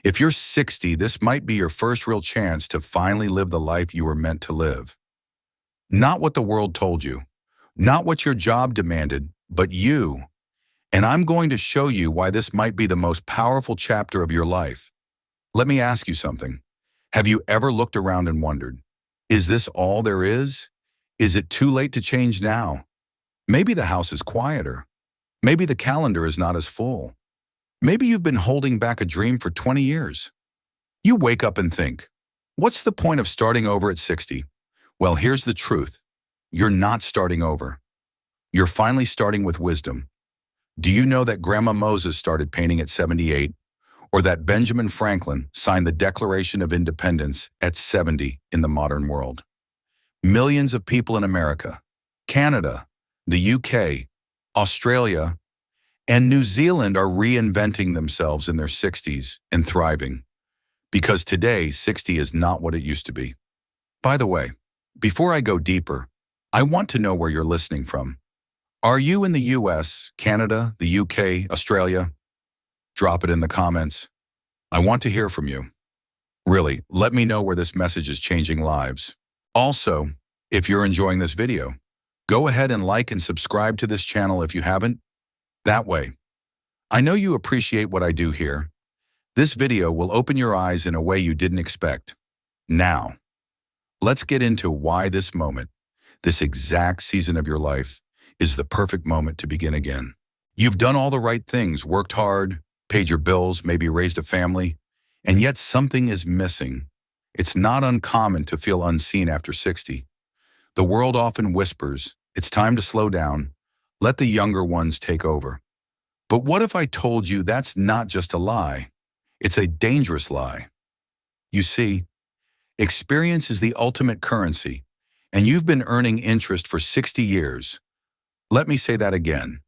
If you're 60, this might be your first real chance to finally live the life you were meant to live. Not what the world told you, not what your job demanded, but you. And I'm going to show you why this might be the most powerful chapter of your life. Let me ask you something. Have you ever looked around and wondered, is this all there is? Is it too late to change now? Maybe the house is quieter. Maybe the calendar is not as full. Maybe you've been holding back a dream for 20 years. You wake up and think, what's the point of starting over at 60? Well, here's the truth. You're not starting over. You're finally starting with wisdom. Do you know that Grandma Moses started painting at 78? Or that Benjamin Franklin signed the Declaration of Independence at 70 in the modern world? Millions of people in America, Canada, the UK, Australia, and New Zealand are reinventing themselves in their 60s and thriving. Because today, 60 is not what it used to be. By the way, before I go deeper, I want to know where you're listening from. Are you in the US, Canada, the UK, Australia? Drop it in the comments. I want to hear from you. Really, let me know where this message is changing lives. Also, if you're enjoying this video, go ahead and like and subscribe to this channel if you haven't. That way, I know you appreciate what I do here. This video will open your eyes in a way you didn't expect. Now, let's get into why this moment, this exact season of your life, is the perfect moment to begin again. You've done all the right things, worked hard, paid your bills, maybe raised a family, and yet something is missing. It's not uncommon to feel unseen after 60. The world often whispers, it's time to slow down, let the younger ones take over. But what if I told you that's not just a lie? It's a dangerous lie. You see, experience is the ultimate currency, and you've been earning interest for 60 years. Let me say that again.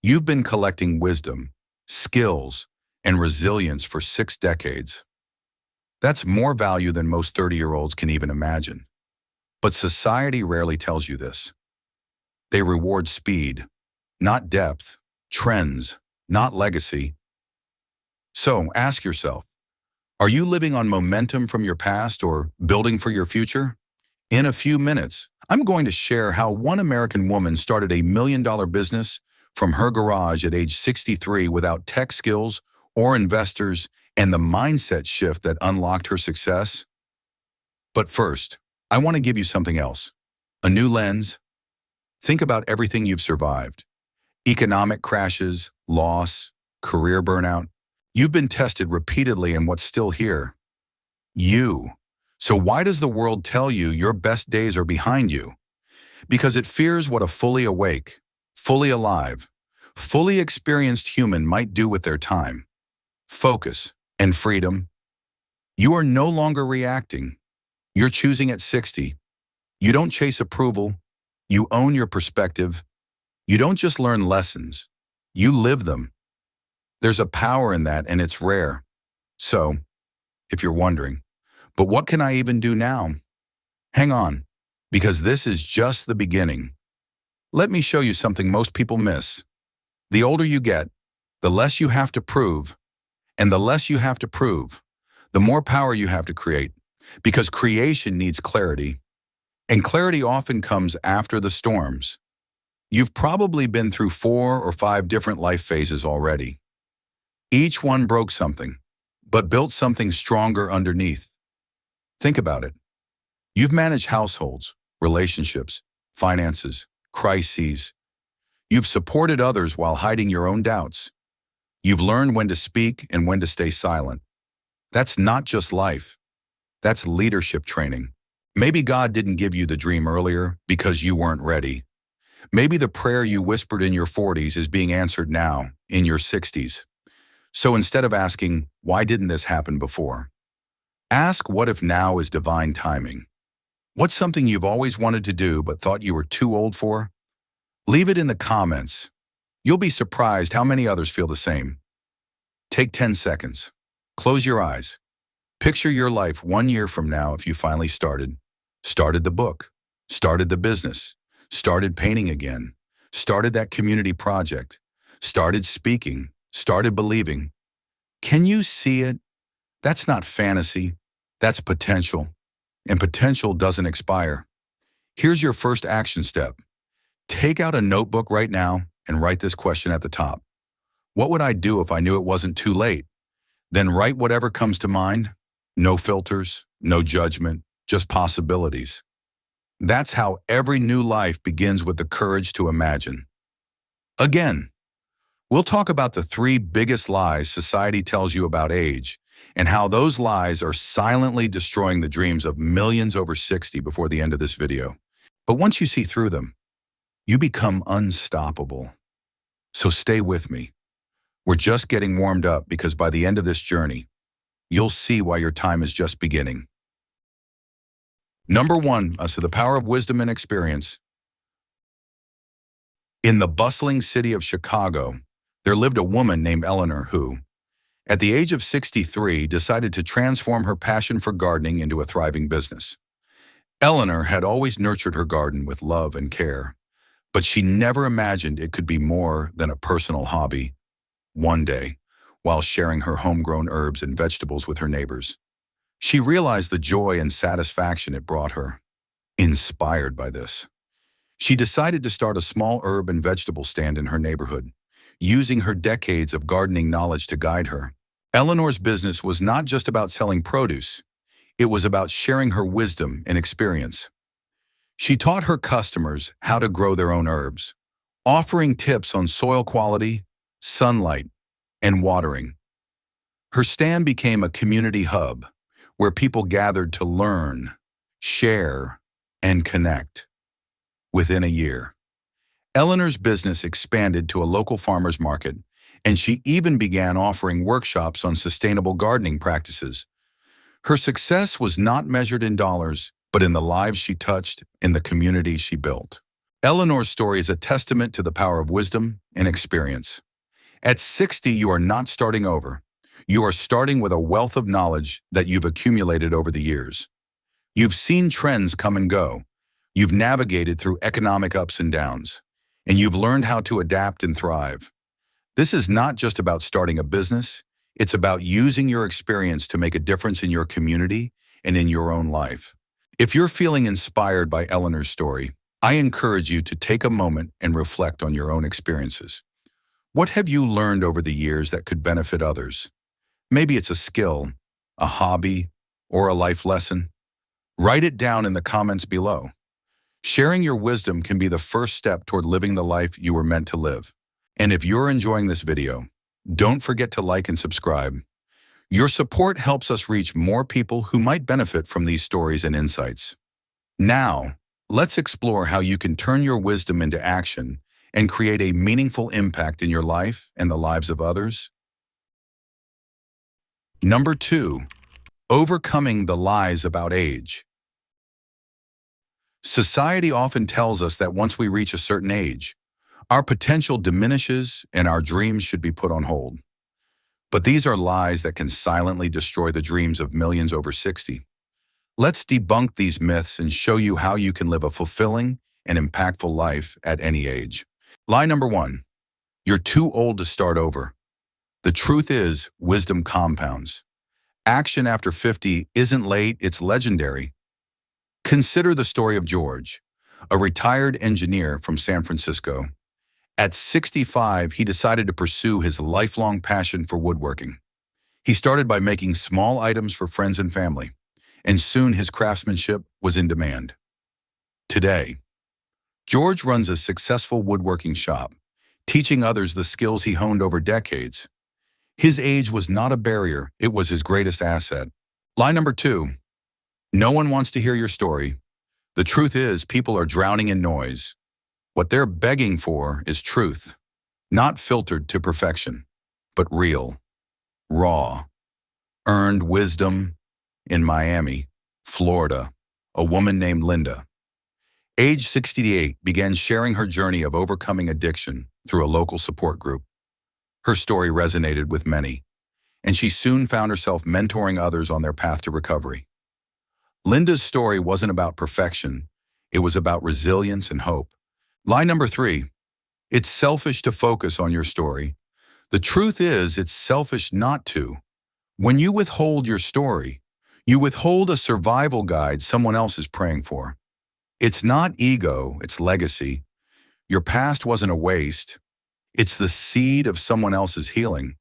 You've been collecting wisdom, skills, and resilience for 6 decades. That's more value than most 30-year-olds can even imagine. But society rarely tells you this. They reward speed, not depth, trends, not legacy. So ask yourself, are you living on momentum from your past or building for your future? In a few minutes, I'm going to share how one American woman started a $1 million business from her garage at age 63 without tech skills or investors, and the mindset shift that unlocked her success. But first, I want to give you something else. A new lens. Think about everything you've survived. Economic crashes, loss, career burnout. You've been tested repeatedly, and what's still here? You. So why does the world tell you your best days are behind you? Because it fears what a fully awake, fully alive, fully experienced human might do with their time, focus, and freedom. You are no longer reacting. You're choosing at 60. You don't chase approval. You own your perspective. You don't just learn lessons. You live them. There's a power in that, and it's rare. So, if you're wondering, but what can I even do now? Hang on, because this is just the beginning. Let me show you something most people miss. The older you get, the less you have to prove, and the less you have to prove, the more power you have to create, because creation needs clarity, and clarity often comes after the storms. You've probably been through 4 or 5 different life phases already. Each one broke something, but built something stronger underneath. Think about it. You've managed households, relationships, finances, crises. You've supported others while hiding your own doubts. You've learned when to speak and when to stay silent. That's not just life. That's leadership training. Maybe God didn't give you the dream earlier because you weren't ready. Maybe the prayer you whispered in your 40s is being answered now, in your 60s. So instead of asking, why didn't this happen before? Ask, what if now is divine timing? What's something you've always wanted to do but thought you were too old for? Leave it in the comments. You'll be surprised how many others feel the same. Take 10 seconds. Close your eyes. Picture your life 1 year from now if you finally started the book, started the business, started painting again, started that community project, started speaking, started believing. Can you see it? That's not fantasy, that's potential. And potential doesn't expire. Here's your first action step. Take out a notebook right now and write this question at the top. What would I do if I knew it wasn't too late? Then write whatever comes to mind. No filters, no judgment, just possibilities. That's how every new life begins, with the courage to imagine. Again, we'll talk about the 3 biggest lies society tells you about age and how those lies are silently destroying the dreams of millions over 60 before the end of this video. But once you see through them, you become unstoppable. So stay with me. We're just getting warmed up, because by the end of this journey, you'll see why your time is just beginning. Number 1, so the power of wisdom and experience. In the bustling city of Chicago, there lived a woman named Eleanor who, at the age of 63, decided to transform her passion for gardening into a thriving business. Eleanor had always nurtured her garden with love and care, but she never imagined it could be more than a personal hobby. One day, while sharing her homegrown herbs and vegetables with her neighbors, she realized the joy and satisfaction it brought her. Inspired by this, she decided to start a small herb and vegetable stand in her neighborhood, using her decades of gardening knowledge to guide her. Eleanor's business was not just about selling produce, it was about sharing her wisdom and experience. She taught her customers how to grow their own herbs, offering tips on soil quality, sunlight, and watering. Her stand became a community hub where people gathered to learn, share, and connect. Within a year, Eleanor's business expanded to a local farmers market, and she even began offering workshops on sustainable gardening practices. Her success was not measured in dollars, but in the lives she touched, in the community she built. Eleanor's story is a testament to the power of wisdom and experience. At 60, you are not starting over. You are starting with a wealth of knowledge that you've accumulated over the years. You've seen trends come and go. You've navigated through economic ups and downs, and you've learned how to adapt and thrive. This is not just about starting a business. It's about using your experience to make a difference in your community and in your own life. If you're feeling inspired by Eleanor's story, I encourage you to take a moment and reflect on your own experiences. What have you learned over the years that could benefit others? Maybe it's a skill, a hobby, or a life lesson. Write it down in the comments below. Sharing your wisdom can be the first step toward living the life you were meant to live. And if you're enjoying this video, don't forget to like and subscribe. Your support helps us reach more people who might benefit from these stories and insights. Now, let's explore how you can turn your wisdom into action and create a meaningful impact in your life and the lives of others. Number 2, overcoming the lies about age. Society often tells us that once we reach a certain age, our potential diminishes and our dreams should be put on hold. But these are lies that can silently destroy the dreams of millions over 60. Let's debunk these myths and show you how you can live a fulfilling and impactful life at any age. Lie number 1, you're too old to start over. The truth is, wisdom compounds. Action after 50 isn't late, it's legendary. Consider the story of George, a retired engineer from San Francisco. At 65, he decided to pursue his lifelong passion for woodworking. He started by making small items for friends and family, and soon his craftsmanship was in demand. Today, George runs a successful woodworking shop, teaching others the skills he honed over decades. His age was not a barrier, it was his greatest asset. Lie number 2, no one wants to hear your story. The truth is, people are drowning in noise. What they're begging for is truth, not filtered to perfection, but real, raw, earned wisdom. In Miami, Florida, a woman named Linda, age 68, began sharing her journey of overcoming addiction through a local support group. Her story resonated with many, and she soon found herself mentoring others on their path to recovery. Linda's story wasn't about perfection, it was about resilience and hope. Lie number 3, it's selfish to focus on your story. The truth is, it's selfish not to. When you withhold your story, you withhold a survival guide someone else is praying for. It's not ego, it's legacy. Your past wasn't a waste. It's the seed of someone else's healing.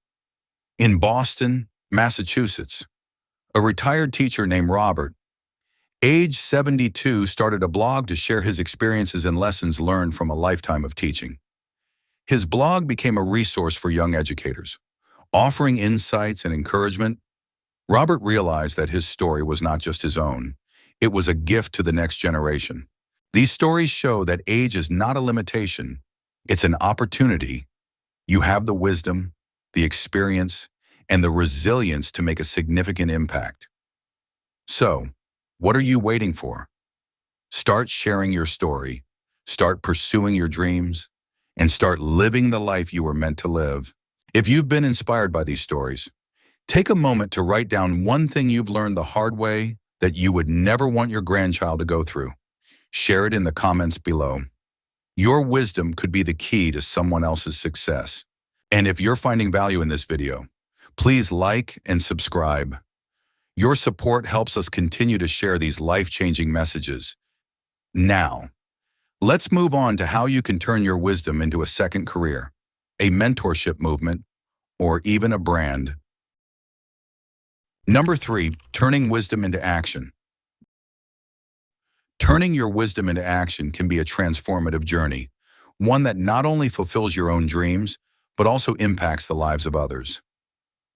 In Boston, Massachusetts, a retired teacher named Robert, age 72, started a blog to share his experiences and lessons learned from a lifetime of teaching. His blog became a resource for young educators. Offering insights and encouragement, Robert realized that his story was not just his own. It was a gift to the next generation. These stories show that age is not a limitation. It's an opportunity. You have the wisdom, the experience, and the resilience to make a significant impact. So, what are you waiting for? Start sharing your story, start pursuing your dreams, and start living the life you were meant to live. If you've been inspired by these stories, take a moment to write down one thing you've learned the hard way that you would never want your grandchild to go through. Share it in the comments below. Your wisdom could be the key to someone else's success. And if you're finding value in this video, please like and subscribe. Your support helps us continue to share these life-changing messages. Now, let's move on to how you can turn your wisdom into a second career, a mentorship movement, or even a brand. Number 3, turning wisdom into action. Turning your wisdom into action can be a transformative journey, one that not only fulfills your own dreams, but also impacts the lives of others.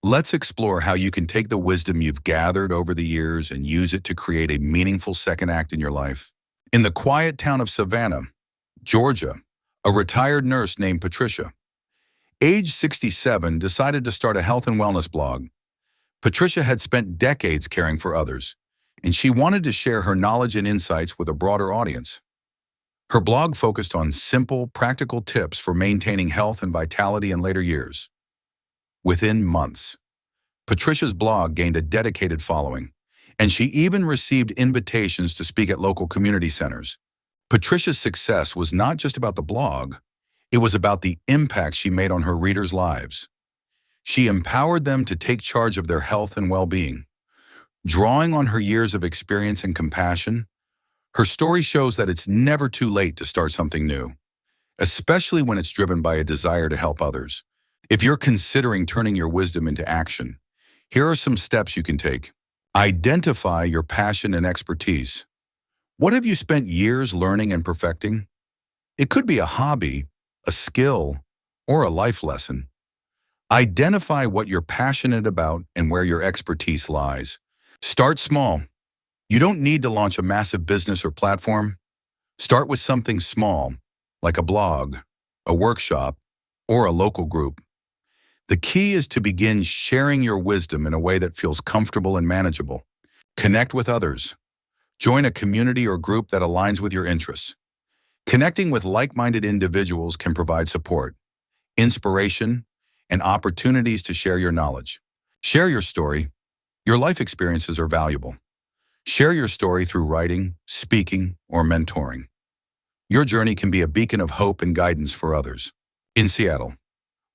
Let's explore how you can take the wisdom you've gathered over the years and use it to create a meaningful second act in your life. In the quiet town of Savannah, Georgia, a retired nurse named Patricia, age 67, decided to start a health and wellness blog. Patricia had spent decades caring for others, and she wanted to share her knowledge and insights with a broader audience. Her blog focused on simple, practical tips for maintaining health and vitality in later years. Within months, Patricia's blog gained a dedicated following, and she even received invitations to speak at local community centers. Patricia's success was not just about the blog, it was about the impact she made on her readers' lives. She empowered them to take charge of their health and well-being. Drawing on her years of experience and compassion, her story shows that it's never too late to start something new, especially when it's driven by a desire to help others. If you're considering turning your wisdom into action, here are some steps you can take. Identify your passion and expertise. What have you spent years learning and perfecting? It could be a hobby, a skill, or a life lesson. Identify what you're passionate about and where your expertise lies. Start small. You don't need to launch a massive business or platform. Start with something small, like a blog, a workshop, or a local group. The key is to begin sharing your wisdom in a way that feels comfortable and manageable. Connect with others. Join a community or group that aligns with your interests. Connecting with like-minded individuals can provide support, inspiration, and opportunities to share your knowledge. Share your story. Your life experiences are valuable. Share your story through writing, speaking, or mentoring. Your journey can be a beacon of hope and guidance for others. In Seattle,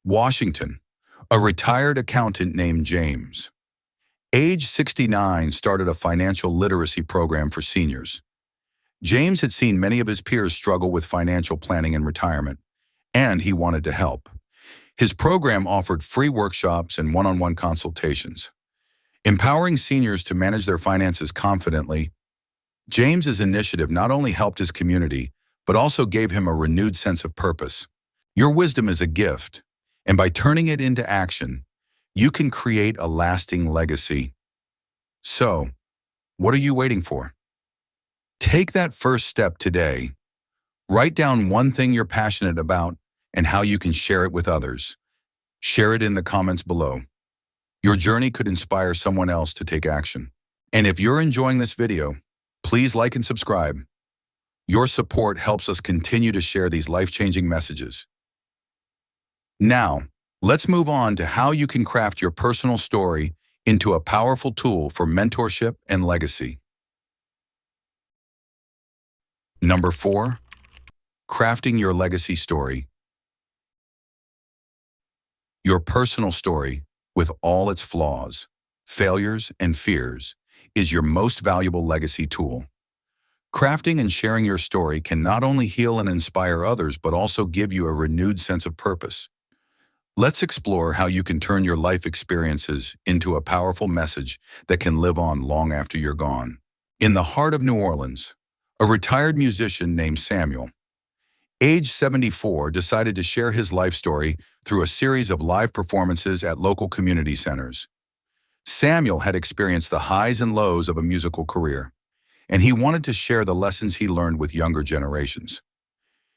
Washington, a retired accountant named James, age 69, started a financial literacy program for seniors. James had seen many of his peers struggle with financial planning in retirement, and he wanted to help. His program offered free workshops and one-on-one consultations. Empowering seniors to manage their finances confidently, James's initiative not only helped his community, but also gave him a renewed sense of purpose. Your wisdom is a gift, and by turning it into action, you can create a lasting legacy. So, what are you waiting for? Take that first step today. Write down one thing you're passionate about and how you can share it with others. Share it in the comments below. Your journey could inspire someone else to take action. And if you're enjoying this video, please like and subscribe. Your support helps us continue to share these life-changing messages. Now, let's move on to how you can craft your personal story into a powerful tool for mentorship and legacy. Number 4, crafting your legacy story. Your personal story, with all its flaws, failures, and fears is your most valuable legacy tool. Crafting and sharing your story can not only heal and inspire others, but also give you a renewed sense of purpose. Let's explore how you can turn your life experiences into a powerful message that can live on long after you're gone. In the heart of New Orleans, a retired musician named Samuel, age 74, decided to share his life story through a series of live performances at local community centers. Samuel had experienced the highs and lows of a musical career, and he wanted to share the lessons he learned with younger generations.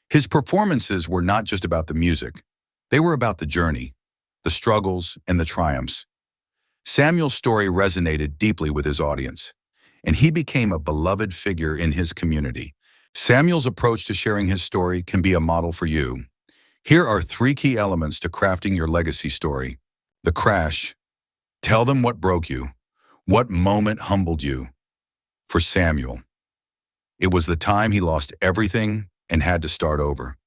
His performances were not just about the music. They were about the journey, the struggles, and the triumphs. Samuel's story resonated deeply with his audience, and he became a beloved figure in his community. Samuel's approach to sharing his story can be a model for you. Here are 3 key elements to crafting your legacy story. The crash. Tell them what broke you, what moment humbled you. For Samuel, it was the time he lost everything and had to start over.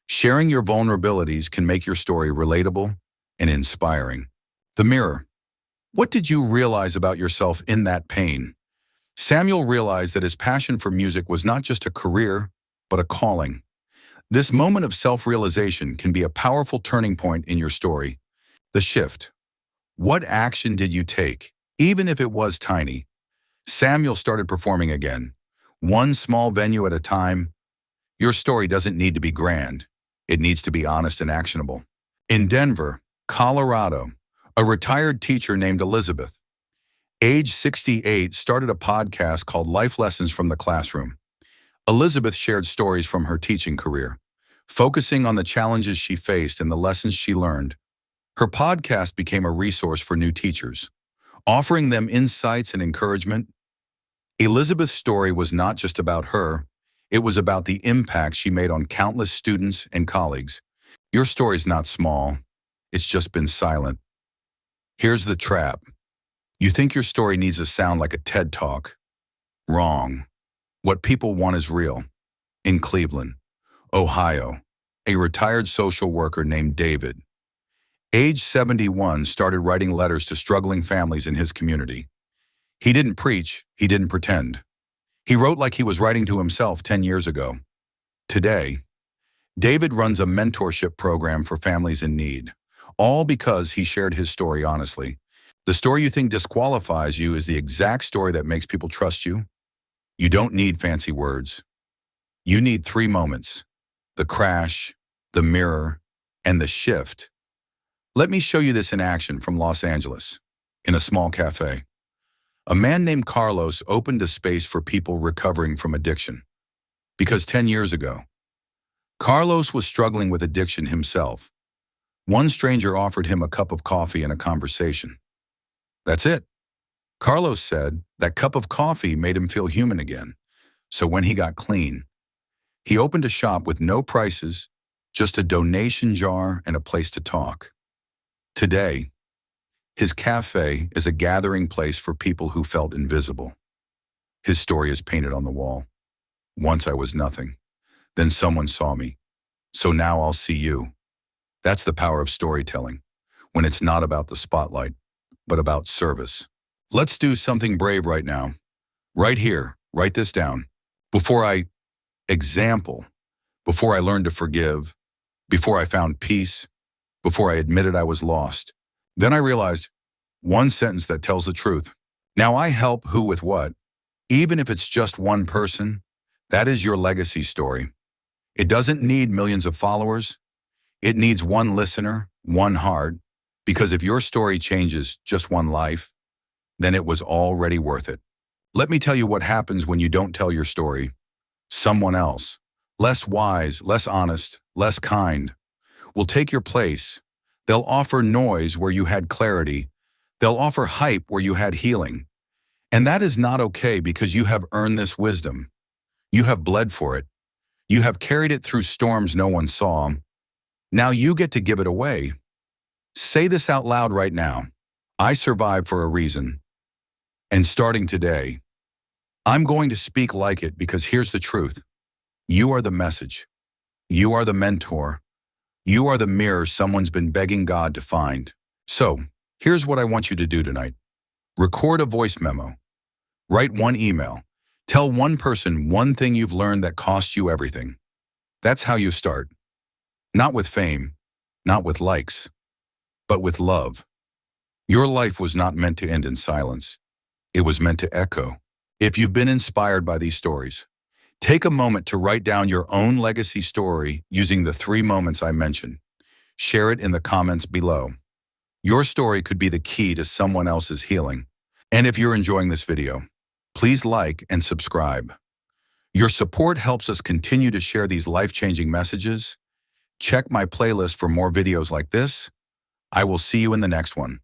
Sharing your vulnerabilities can make your story relatable and inspiring. The mirror. What did you realize about yourself in that pain? Samuel realized that his passion for music was not just a career, but a calling. This moment of self-realization can be a powerful turning point in your story. The shift. What action did you take, even if it was tiny? Samuel started performing again, one small venue at a time. Your story doesn't need to be grand. It needs to be honest and actionable. In Denver, Colorado, a retired teacher named Elizabeth, age 68, started a podcast called Life Lessons from the Classroom. Elizabeth shared stories from her teaching career, focusing on the challenges she faced and the lessons she learned. Her podcast became a resource for new teachers, offering them insights and encouragement. Elizabeth's story was not just about her, it was about the impact she made on countless students and colleagues. Your story's not small, it's just been silent. Here's the trap. You think your story needs to sound like a TED Talk. Wrong. What people want is real. In Cleveland, Ohio, a retired social worker named David, age 71, started writing letters to struggling families in his community. He didn't preach, he didn't pretend. He wrote like he was writing to himself 10 years ago. Today, David runs a mentorship program for families in need, all because he shared his story honestly. The story you think disqualifies you is the exact story that makes people trust you. You don't need fancy words. You need 3 moments: the crash, the mirror, and the shift. Let me show you this in action from Los Angeles, in a small cafe. A man named Carlos opened a space for people recovering from addiction. Because 10 years ago, Carlos was struggling with addiction himself. One stranger offered him a cup of coffee and a conversation. That's it. Carlos said that cup of coffee made him feel human again. So when he got clean, he opened a shop with no prices, just a donation jar and a place to talk. Today, his cafe is a gathering place for people who felt invisible. His story is painted on the wall. Once I was nothing. Then someone saw me. So now I'll see you. That's the power of storytelling, when it's not about the spotlight, but about service. Let's do something brave right now. Right here, write this down. Before I learned to forgive, before I found peace, before I admitted I was lost, then I realized one sentence that tells the truth. Now I help who with what, even if it's just one person. That is your legacy story. It doesn't need millions of followers. It needs one listener, one heart, because if your story changes just one life, then it was already worth it. Let me tell you what happens when you don't tell your story. Someone else, less wise, less honest, less kind, will take your place. They'll offer noise where you had clarity. They'll offer hype where you had healing. And that is not okay, because you have earned this wisdom. You have bled for it. You have carried it through storms no one saw. Now you get to give it away. Say this out loud right now. I survived for a reason. And starting today, I'm going to speak like it, because here's the truth. You are the message. You are the mentor. You are the mirror someone's been begging God to find. So, here's what I want you to do tonight. Record a voice memo. Write one email. Tell one person one thing you've learned that cost you everything. That's how you start. Not with fame, not with likes, but with love. Your life was not meant to end in silence. It was meant to echo. If you've been inspired by these stories, take a moment to write down your own legacy story using the 3 moments I mentioned. Share it in the comments below. Your story could be the key to someone else's healing. And if you're enjoying this video, please like and subscribe. Your support helps us continue to share these life-changing messages. Check my playlist for more videos like this. I will see you in the next one.